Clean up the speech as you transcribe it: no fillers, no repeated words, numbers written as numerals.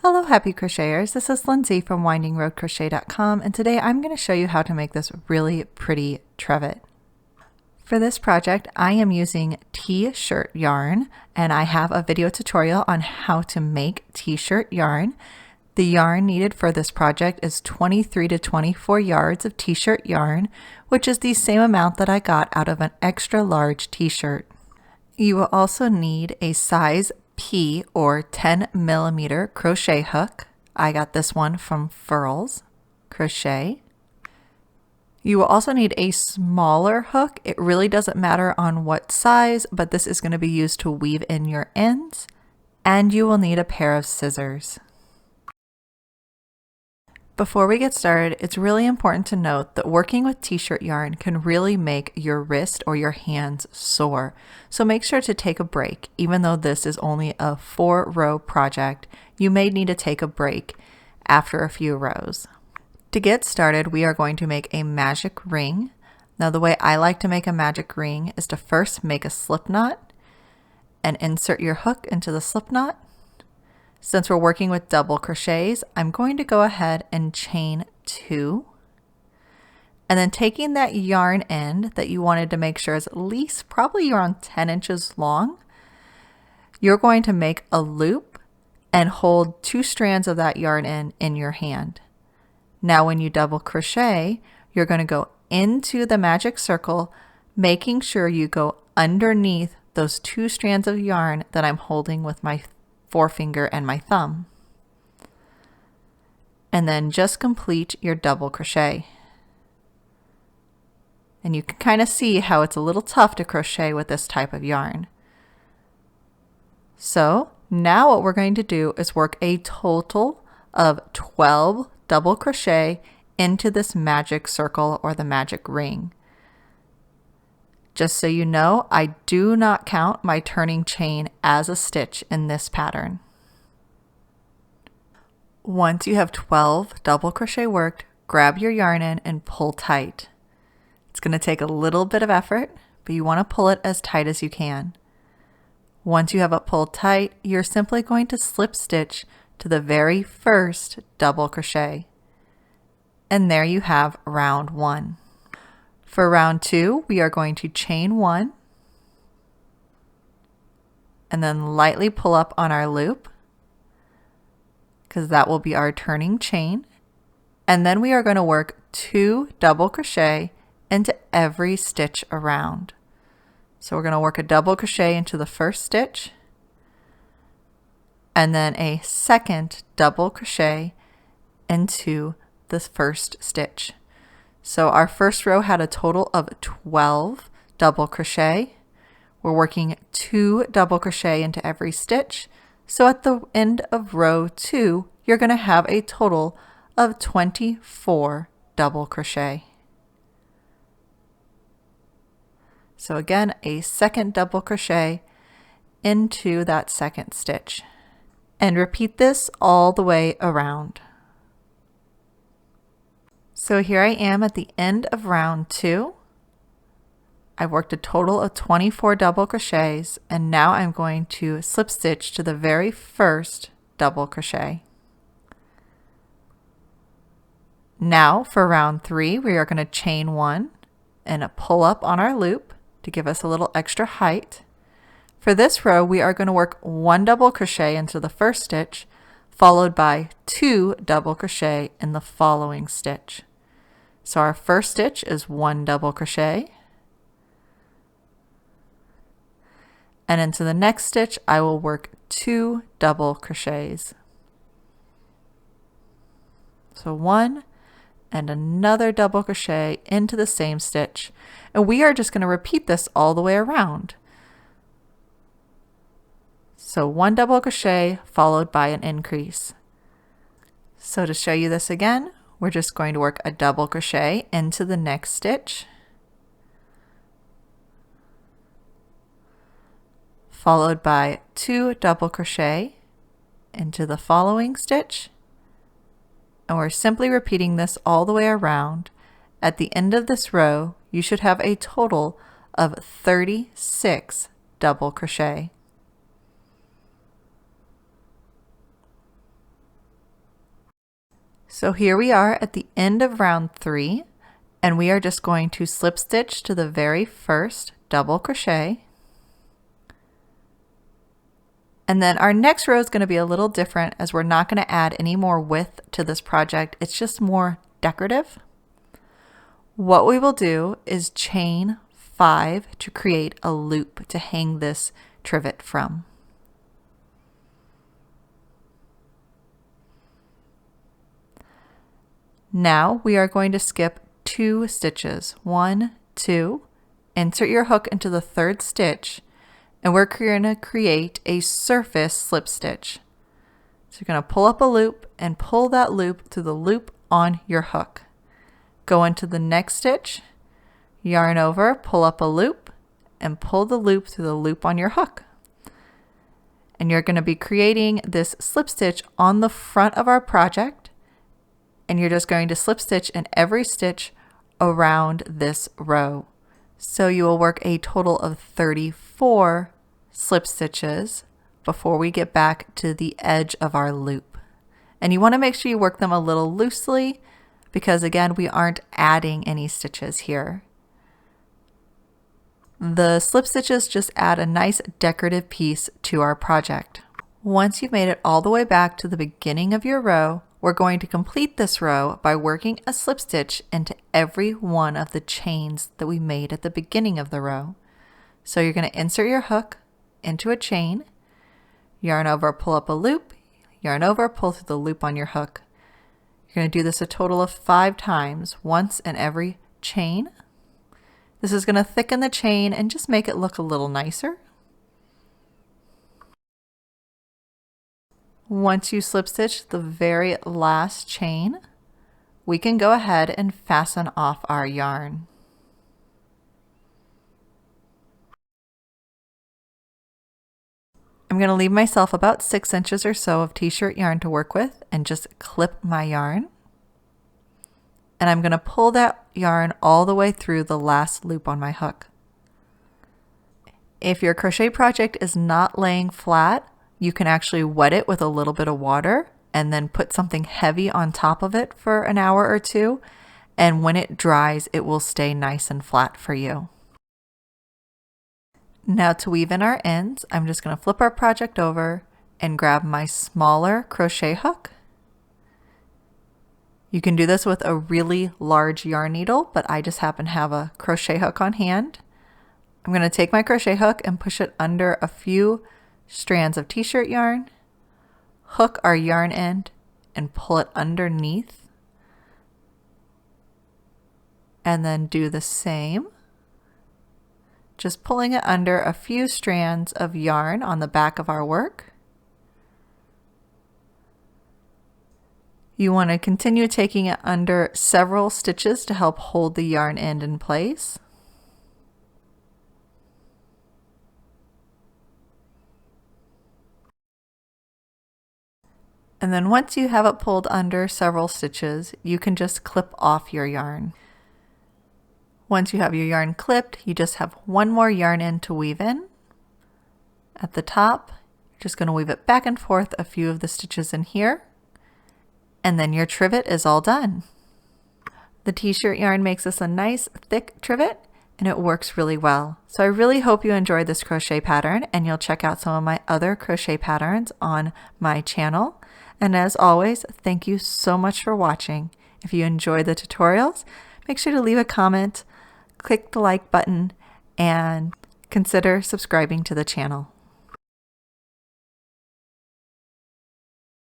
Hello happy crocheters, this is Lindsay from windingroadcrochet.com and today I'm going to show you how to make this really pretty trivet. For this project I am using t-shirt yarn and I have a video tutorial on how to make t-shirt yarn. The yarn needed for this project is 23 to 24 yards of t-shirt yarn, which is the same amount that I got out of an extra large t-shirt. You will also need a size P or 10mm crochet hook. I got this one from Furls Crochet. You will also need a smaller hook. It really doesn't matter on what size, but this is going to be used to weave in your ends. And you will need a pair of scissors. Before we get started, it's really important to note that working with t-shirt yarn can really make your wrist or your hands sore. So make sure to take a break. Even though this is only a 4-row project, you may need to take a break after a few rows. To get started, we are going to make a magic ring. Now the way I like to make a magic ring is to first make a slip knot and insert your hook into the slip knot. Since we're working with double crochets, I'm going to go ahead and chain 2. And then taking that yarn end that you wanted to make sure is at least probably around 10 inches long, you're going to make a loop and hold 2 strands of that yarn end in your hand. Now when you double crochet, you're going to go into the magic circle, making sure you go underneath those 2 strands of yarn that I'm holding with my forefinger and my thumb. And then just complete your double crochet. And you can kind of see how it's a little tough to crochet with this type of yarn. So now what we're going to do is work a total of 12 double crochet into this magic circle or the magic ring. Just so you know, I do not count my turning chain as a stitch in this pattern. Once you have 12 double crochet worked, grab your yarn end and pull tight. It's going to take a little bit of effort, but you want to pull it as tight as you can. Once you have it pulled tight, you're simply going to slip stitch to the very first double crochet. And there you have round 1. For round 2, we are going to chain 1 and then lightly pull up on our loop because that will be our turning chain. And then we are going to work 2 double crochet into every stitch around. So we're going to work a double crochet into the first stitch and then a second double crochet into the first stitch. So our first row had a total of 12 double crochet. We're working 2 double crochet into every stitch. So at the end of row 2, you're going to have a total of 24 double crochet. So again, a second double crochet into that second stitch. And repeat this all the way around. So here I am at the end of round 2. I've worked a total of 24 double crochets and now I'm going to slip stitch to the very first double crochet. Now for round 3 we are going to chain 1 and a pull up on our loop to give us a little extra height. For this row we are going to work 1 double crochet into the first stitch followed by 2 double crochet in the following stitch. So our first stitch is 1 double crochet, and into the next stitch I will work 2 double crochets. So 1 and another double crochet into the same stitch, and we are just going to repeat this all the way around. So 1 double crochet followed by an increase. So to show you this again, we're just going to work a double crochet into the next stitch, followed by 2 double crochet into the following stitch, and we're simply repeating this all the way around. At the end of this row, you should have a total of 36 double crochet. So here we are at the end of round 3, and we are just going to slip stitch to the very first double crochet. And then our next row is going to be a little different, as we're not going to add any more width to this project. It's just more decorative. What we will do is chain 5 to create a loop to hang this trivet from. Now we are going to skip 2 stitches. 1, 2, insert your hook into the 3rd stitch, and we're going to create a surface slip stitch. So you're going to pull up a loop and pull that loop through the loop on your hook. Go into the next stitch, yarn over, pull up a loop, and pull the loop through the loop on your hook. And you're going to be creating this slip stitch on the front of our project, and you're just going to slip stitch in every stitch around this row. So you will work a total of 34 slip stitches before we get back to the edge of our loop. And you want to make sure you work them a little loosely, because again, we aren't adding any stitches here. The slip stitches just add a nice decorative piece to our project. Once you've made it all the way back to the beginning of your row, we're going to complete this row by working a slip stitch into every one of the chains that we made at the beginning of the row. So you're going to insert your hook into a chain, yarn over, pull up a loop, yarn over, pull through the loop on your hook. You're going to do this a total of 5 times, once in every chain. This is going to thicken the chain and just make it look a little nicer. Once you slip stitch the very last chain, we can go ahead and fasten off our yarn. I'm going to leave myself about 6 inches or so of t-shirt yarn to work with and just clip my yarn. And I'm going to pull that yarn all the way through the last loop on my hook. If your crochet project is not laying flat, you can actually wet it with a little bit of water and then put something heavy on top of it for an hour or 2. And when it dries, it will stay nice and flat for you. Now to weave in our ends, I'm just going to flip our project over and grab my smaller crochet hook. You can do this with a really large yarn needle, but I just happen to have a crochet hook on hand. I'm going to take my crochet hook and push it under a few strands of t-shirt yarn, hook our yarn end, and pull it underneath, and then do the same, just pulling it under a few strands of yarn on the back of our work. You want to continue taking it under several stitches to help hold the yarn end in place. And then once you have it pulled under several stitches, you can just clip off your yarn. Once you have your yarn clipped, you just have one more yarn end to weave in. At the top, you're just going to weave it back and forth a few of the stitches in here, and then your trivet is all done. The t-shirt yarn makes this a nice thick trivet, and it works really well. So I really hope you enjoyed this crochet pattern, and you'll check out some of my other crochet patterns on my channel. And as always, thank you so much for watching. If you enjoyed the tutorials, make sure to leave a comment, click the like button, and consider subscribing to the channel.